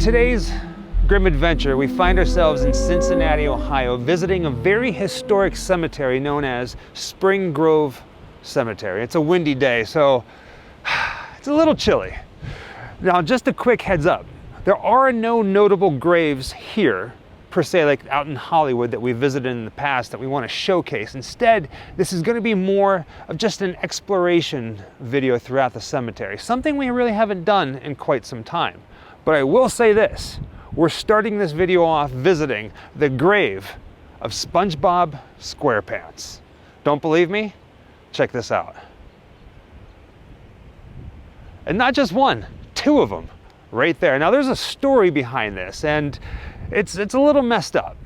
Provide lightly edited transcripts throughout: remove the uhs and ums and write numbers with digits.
today's Grimm adventure, we find ourselves in Cincinnati, Ohio, visiting a very historic cemetery known as Spring Grove Cemetery. It's a windy day, so it's a little chilly. Now, just a quick heads up, there are no notable graves here, per se, like out in Hollywood that we visited in the past that we want to showcase. Instead, this is going to be more of just an exploration video throughout the cemetery, something we really haven't done in quite some time. But I will say this, we're starting this video off visiting the grave of SpongeBob SquarePants. Don't believe me? Check this out. And not just one, two of them right there. Now there's a story behind this, and it's a little messed up.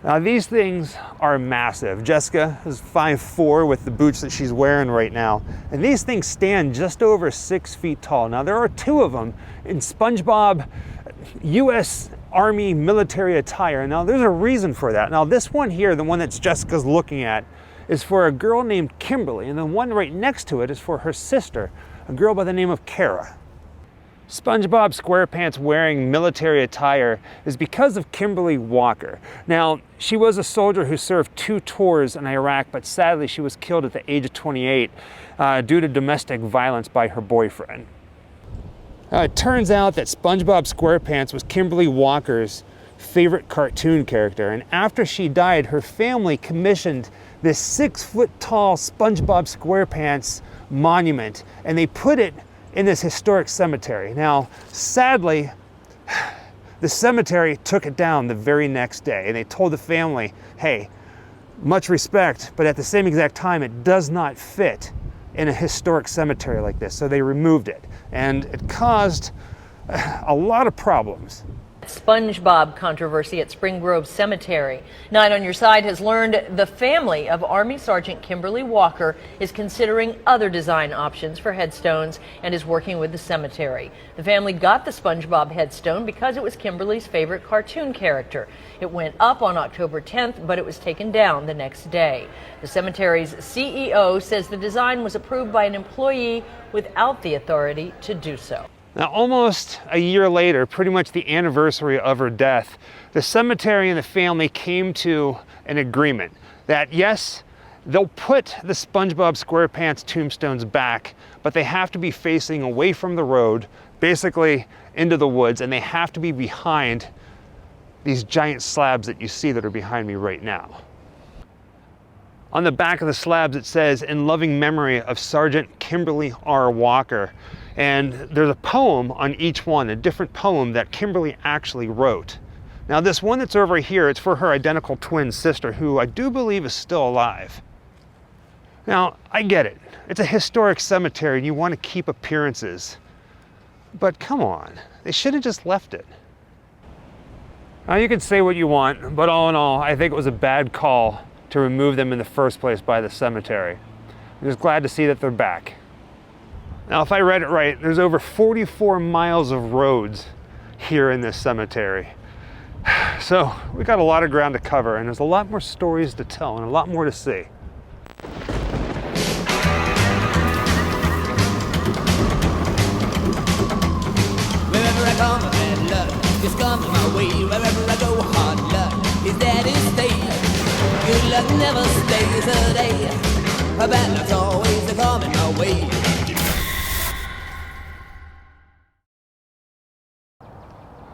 Now these things are massive. Jessica is 5'4" with the boots that she's wearing right now. And these things stand just over 6 feet tall. Now there are two of them in SpongeBob US Army military attire. Now there's a reason for that. Now this one here, the one that Jessica's looking at, is for a girl named Kimberly. And the one right next to it is for her sister, a girl by the name of Kara. SpongeBob SquarePants wearing military attire is because of Kimberly Walker. Now, she was a soldier who served 2 tours in Iraq, but sadly she was killed at the age of 28 due to domestic violence by her boyfriend. It turns out that SpongeBob SquarePants was Kimberly Walker's favorite cartoon character, and after she died, her family commissioned this 6-foot-tall SpongeBob SquarePants monument, and they put it in this historic cemetery. Now, sadly, the cemetery took it down the very next day, and they told the family, hey, much respect, but at the same exact time, it does not fit in a historic cemetery like this. So they removed it, and it caused a lot of problems. SpongeBob controversy at Spring Grove Cemetery. Night on Your Side has learned the family of Army Sergeant Kimberly Walker is considering other design options for headstones and is working with the cemetery. The family got the SpongeBob headstone because it was Kimberly's favorite cartoon character. It went up on October 10th, but it was taken down the next day. The cemetery's CEO says the design was approved by an employee without the authority to do so. Now, almost a year later, pretty much the anniversary of her death, the cemetery and the family came to an agreement that yes, they'll put the SpongeBob SquarePants tombstones back, but they have to be facing away from the road, basically into the woods, and they have to be behind these giant slabs that you see that are behind me right now. On the back of the slabs it says, "In loving memory of Sergeant Kimberly R. Walker." And there's a poem on each one, a different poem that Kimberly actually wrote. Now this one that's over here, it's for her identical twin sister, who I do believe is still alive. Now, I get it. It's a historic cemetery and you want to keep appearances. But come on, they should have just left it. Now you can say what you want, but all in all, I think it was a bad call to remove them in the first place by the cemetery. I'm just glad to see that they're back. Now, if I read it right, there's over 44 miles of roads here in this cemetery. So we got a lot of ground to cover, and there's a lot more stories to tell and a lot more to see. Wherever I come, bad luck just comes my way. Wherever I go, hard luck is that it stays. Good luck never stays a day. Bad luck's always coming my way.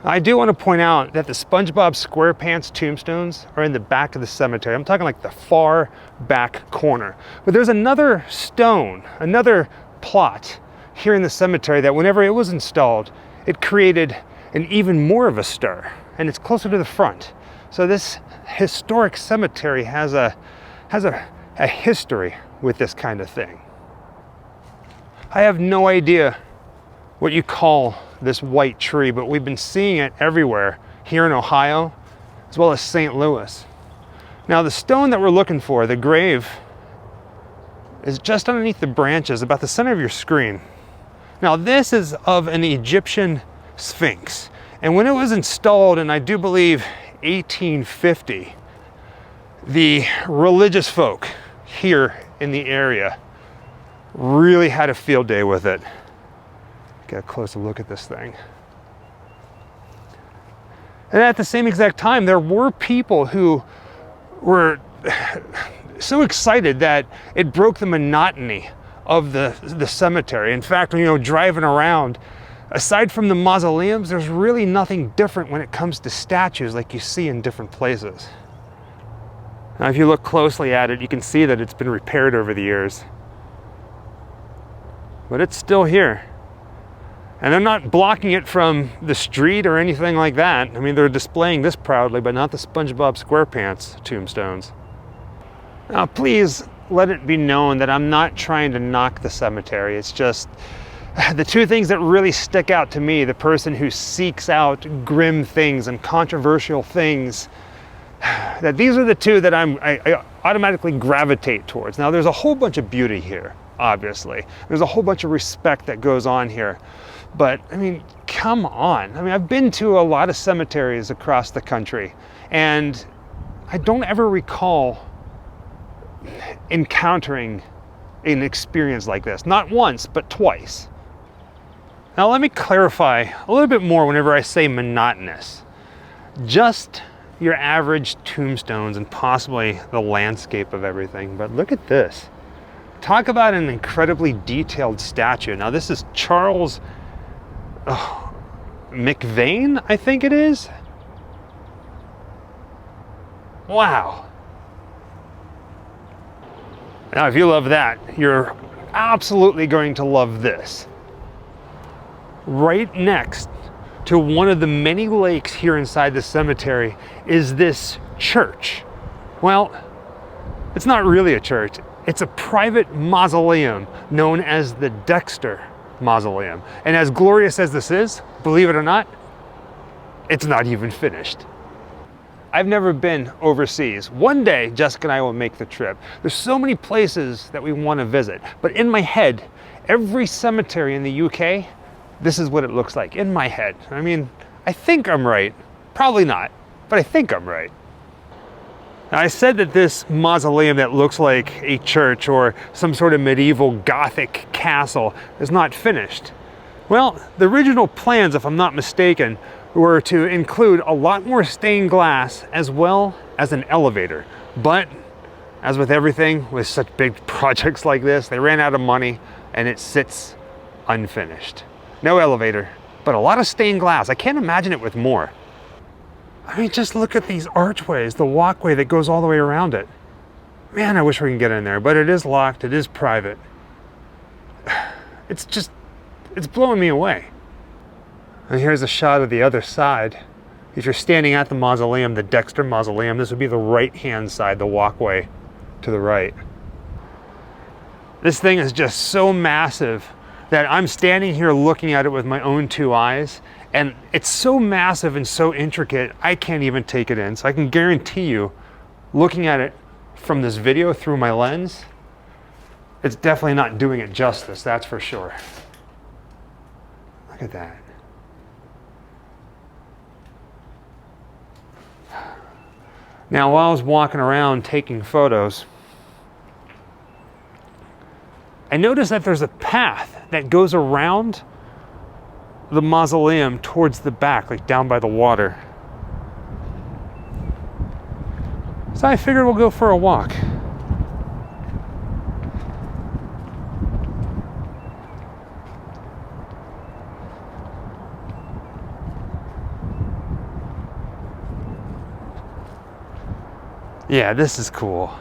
I do want to point out that the SpongeBob SquarePants tombstones are in the back of the cemetery. I'm talking like the far back corner. But there's another stone, another plot here in the cemetery that whenever it was installed, it created an even more of a stir, and it's closer to the front. So this historic cemetery has a history with this kind of thing. I have no idea what you call this white tree, but we've been seeing it everywhere here in Ohio, as well as St. Louis. Now the stone that we're looking for, the grave, is just underneath the branches, about the center of your screen. Now this is of an Egyptian sphinx, and when it was installed in, I do believe, 1850, the religious folk here in the area really had a field day with it. Get a closer look at this thing. And at the same exact time, there were people who were so excited that it broke the monotony of the cemetery. In fact, you know, driving around, aside from the mausoleums, there's really nothing different when it comes to statues like you see in different places. Now, if you look closely at it, you can see that it's been repaired over the years. But it's still here. And they're not blocking it from the street or anything like that. I mean, they're displaying this proudly, but not the SpongeBob SquarePants tombstones. Now, please let it be known that I'm not trying to knock the cemetery. It's just the two things that really stick out to me, the person who seeks out grim things and controversial things, that these are the two that I automatically gravitate towards. Now, there's a whole bunch of beauty here, obviously. There's a whole bunch of respect that goes on here. But, I mean, come on. I mean, I've been to a lot of cemeteries across the country, and I don't ever recall encountering an experience like this. Not once, but twice. Now, let me clarify a little bit more whenever I say monotonous. Just your average tombstones and possibly the landscape of everything. But look at this. Talk about an incredibly detailed statue. Now, this is Charles McVane, I think it is. Wow. Now, if you love that, you're absolutely going to love this. Right next to one of the many lakes here inside the cemetery is this church. Well, it's not really a church. It's a private mausoleum known as the Dexter Mausoleum. And as glorious as this is, believe it or not, it's not even finished. I've never been overseas. One day, Jessica and I will make the trip. There's so many places that we want to visit, but in my head, every cemetery in the UK, this is what it looks like in my head. I mean, I think I'm right. Probably not, but I think I'm right. Now, I said that this mausoleum that looks like a church or some sort of medieval Gothic castle is not finished. Well, the original plans, if I'm not mistaken, were to include a lot more stained glass as well as an elevator. But as with everything, with such big projects like this, they ran out of money and it sits unfinished. No elevator, but a lot of stained glass. I can't imagine it with more. I mean, just look at these archways, the walkway that goes all the way around it. Man, I wish we can get in there, but it is locked, it is private. It's blowing me away. And here's a shot of the other side. If you're standing at the mausoleum, the Dexter Mausoleum, this would be the right-hand side, the walkway to the right. This thing is just so massive that I'm standing here looking at it with my own two eyes, and it's so massive and so intricate, I can't even take it in. So I can guarantee you, looking at it from this video through my lens, it's definitely not doing it justice, that's for sure. Look at that. Now, while I was walking around taking photos, I noticed that there's a path that goes around the mausoleum towards the back, like down by the water. So I figured we'll go for a walk. Yeah, this is cool.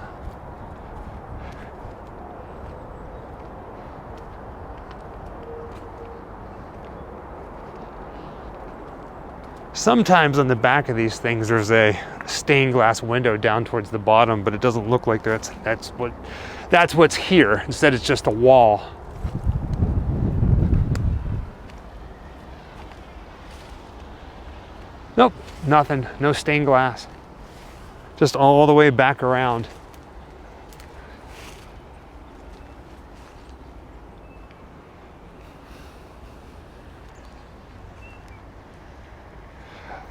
Sometimes on the back of these things there's a stained glass window down towards the bottom, but it doesn't look like that's what's here. Instead, it's just a wall. Nope, nothing. No stained glass. Just all the way back around.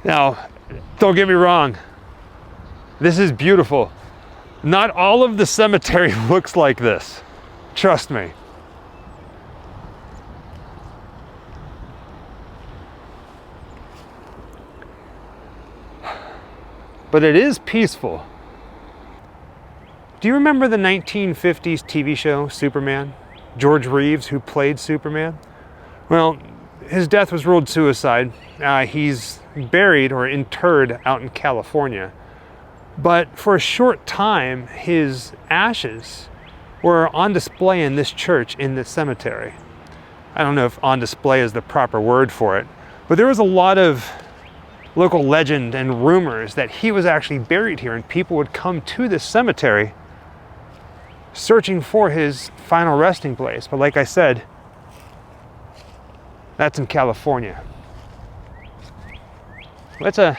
Now, don't get me wrong. This is beautiful. Not all of the cemetery looks like this. Trust me. but it is peaceful. Do you remember the 1950s TV show, Superman? George Reeves, who played Superman? Well, his death was ruled suicide. He's buried or interred out in California. But for a short time, his ashes were on display in this church, in this cemetery. I don't know if on display is the proper word for it, but there was a lot of local legend and rumors that he was actually buried here, and people would come to this cemetery searching for his final resting place. But like I said, that's in California. That's a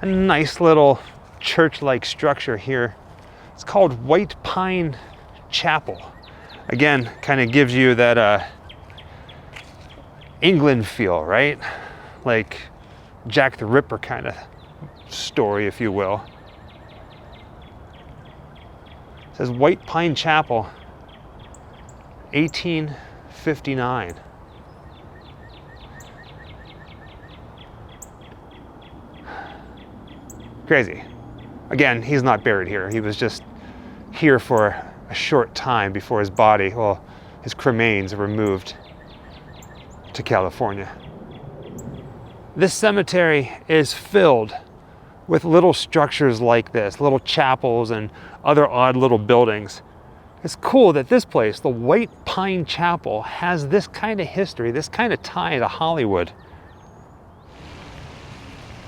nice little church-like structure here. It's called White Pine Chapel. Again, kind of gives you that England feel, right? Like Jack the Ripper kind of story, if you will. It says White Pine Chapel, 1859. Crazy. Again, he's not buried here. He was just here for a short time before his body, well, his cremains are removed to California. This cemetery is filled with little structures like this, little chapels and other odd little buildings. It's cool that this place, the White Pine Chapel, has this kind of history, this kind of tie to Hollywood.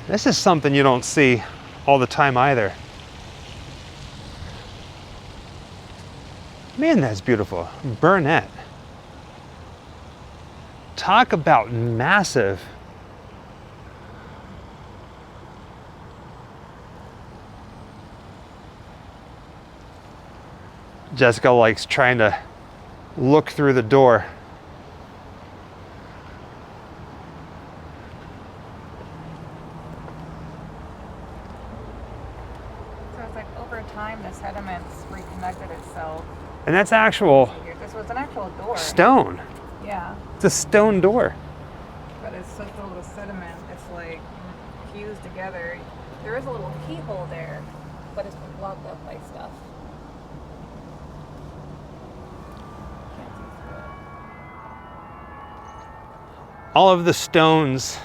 This is something you don't see all the time either. Man, that's beautiful. Burnett. Talk about massive. Jessica likes trying to look through the door. So it's like over time the sediments reconnected itself. And that's actual This was an actual door. stone. Yeah, It's a stone door. but it's so filled with sediment. It's like fused together. There is a little keyhole there, but it's been blocked up by stuff. Can't see through it. All of the stones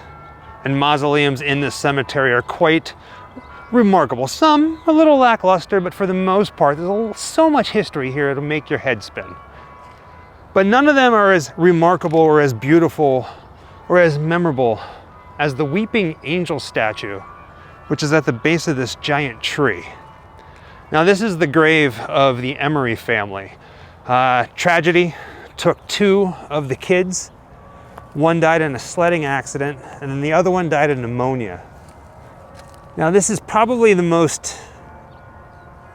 and mausoleums in this cemetery are quite remarkable. Some a little lackluster, but for the most part, there's so much history here it'll make your head spin. But none of them are as remarkable or as beautiful or as memorable as the Weeping Angel statue, which is at the base of this giant tree. Now, this is the grave of the Emery family. Tragedy took two of the kids. One died in a sledding accident, and then the other one died of pneumonia. Now, this is probably the most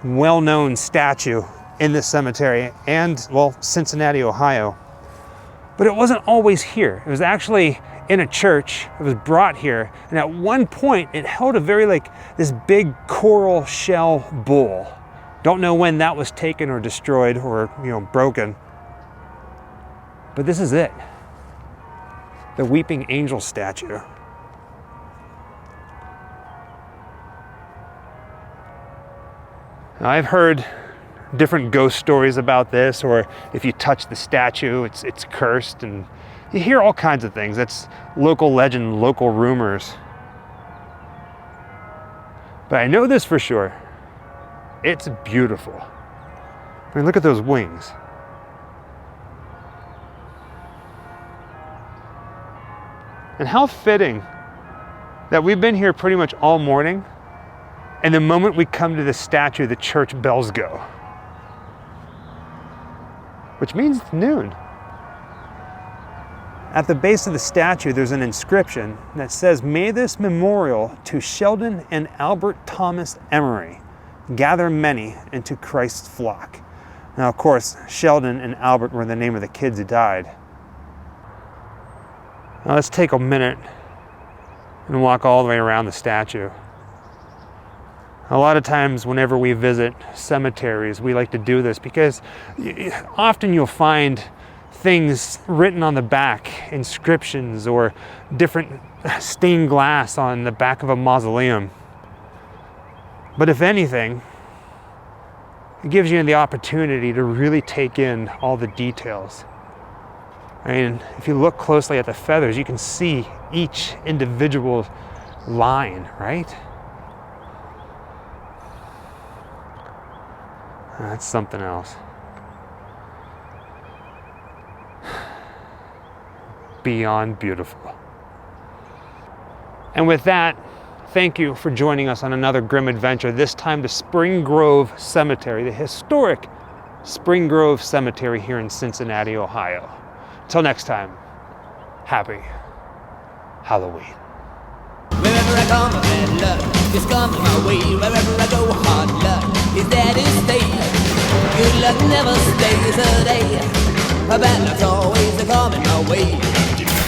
well-known statue in this cemetery and, well, Cincinnati, Ohio. But it wasn't always here. It was actually in a church. It was brought here, and at one point it held a very this big coral shell bull. Don't know when that was taken or destroyed or broken. But this is it. The Weeping Angel statue. Now, I've heard different ghost stories about this, or if you touch the statue, it's cursed, and you hear all kinds of things. That's local legend, local rumors. But I know this for sure. It's beautiful. I mean, look at those wings. And how fitting that we've been here pretty much all morning, and the moment we come to this statue, the church bells go. Which means it's noon. At the base of the statue, there's an inscription that says, "May this memorial to Sheldon and Albert Thomas Emery gather many into Christ's flock." Now, of course, Sheldon and Albert were the name of the kids who died. Now, let's take a minute and walk all the way around the statue. A lot of times whenever we visit cemeteries, we like to do this because often you'll find things written on the back, inscriptions or different stained glass on the back of a mausoleum. But if anything, it gives you the opportunity to really take in all the details. I mean, if you look closely at the feathers, you can see each individual line, right? That's something else. Beyond beautiful. And with that, thank you for joining us on another Grimm adventure, this time to Spring Grove Cemetery, the historic Spring Grove Cemetery here in Cincinnati, Ohio. Until next time, happy Halloween. Wherever I come, bad luck is coming my way. Wherever I go, hard luck is there to stay. Good luck never stays a day. Bad luck's always coming my way.